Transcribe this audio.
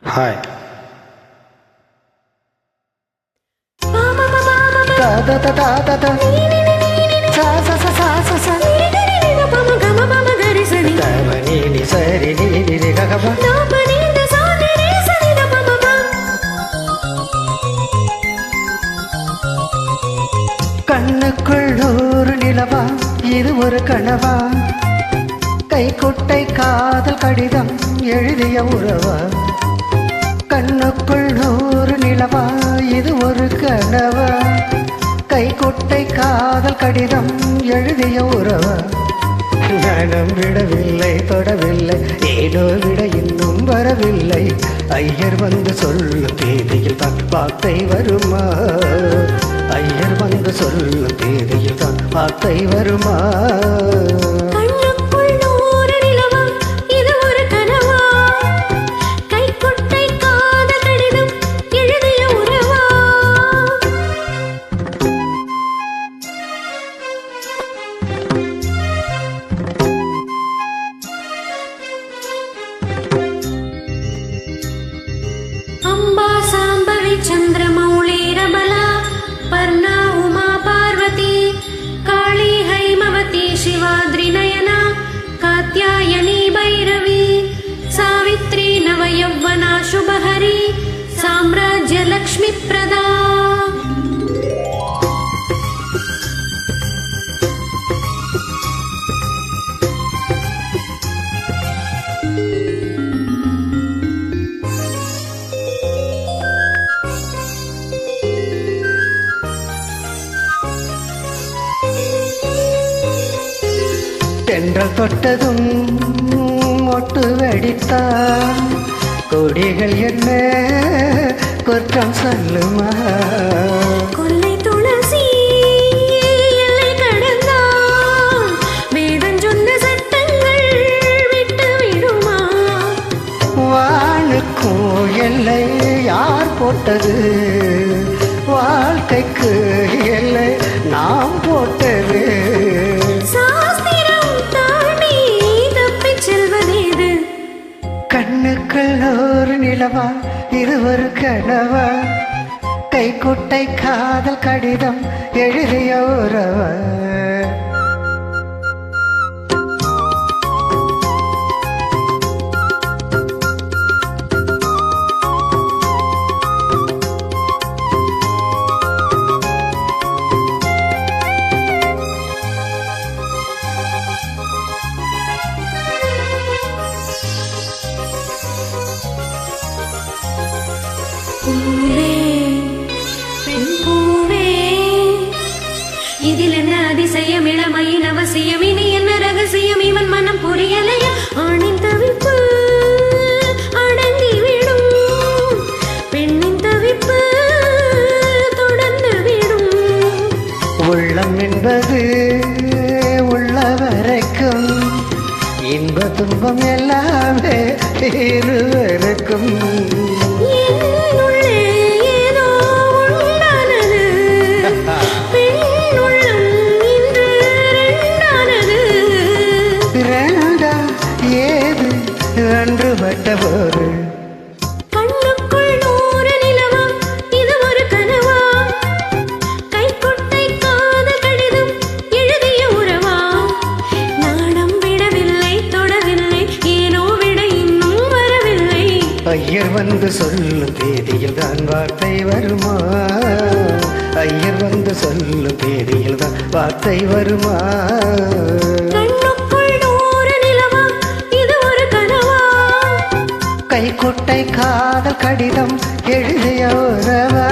Hi. கண்ணுக்குள் நூறு நிலவா, இது ஒரு கனவா? கைக்குட்டை காதல் கடிதம் எழுதிய உறவா? கண்ணுக்குள் நூறு நிலவா, இது ஒரு கனவா? கைக்குட்டை காதல் கடிதம் எழுதிய உறவா? நானும் விடவில்லை, தொடவில்லை, ஏதோ விட இன்னும் வரவில்லை. ஐயர் வந்து சொல்லும் தேதியில் தான் வார்த்தை வருமா? ஐயர் வந்து சொல்லும் தேதியில் தான் வார்த்தை வருமா? चंद्रमौळीरबला पर्णा उमा पार्वती काली हैमवती शिवाद्रिनयना कात्यायनी भैरवी सावित्री नवयौवना शुभहरी साम्राज्य लक्ष्मीप्रदा. தென்றல் தொட்டதும் மொட்டு வெடித்தான், கொடிகள் என்ன குற்றம் சொல்லுமா? கொல்லை துளசி எல்லை கடந்தான், வேதம் சொன்ன சட்டங்கள் விட்டு விடுமா? வானுக்கும் எல்லை யார் போட்டது? வாழ்க்கைக்கு எல்லை நாம் போட்டது. கண்ணுக்குள் நூறு நிலவா, இது ஒரு கனவா? கைக்குட்டை காதல் கடிதம் எழுதிய உறவா? பூவே பெண் பூவே, இதில் என்ன அதிசயம்? இளமையின் அவசியம், இனி என்ன ரகசியம்? இவன் மனம் புரியலையா? ஆணின் தவிப்பு அடங்கிவிடும், பெண்ணின் தவிப்பு தொடர்ந்து விடும். உள்ளம் என்பது உள்ள வரைக்கும், இன்ப துன்பம் எல்லாமே இருவருக்கும். ஏது அன்று பட்டபோது கண்ணுக்குள் நூறு நிலவா, இது ஒரு கனவா? கைக்குட்டை காதல் கடிதம் எழுதிய உறவா? நாணம் விடவில்லை, தொடவில்லை, ஏனோ விட இன்னும் வரவில்லை. ஐயர் வந்து சொல்லும் தேதியில் தான் வார்த்தை வருமா? ஐயர் வந்து சொல்லும் தேதியில் தான் வார்த்தை வருமா? கைக்குட்டை காதல் கடிதம் எழுதிய உறவா?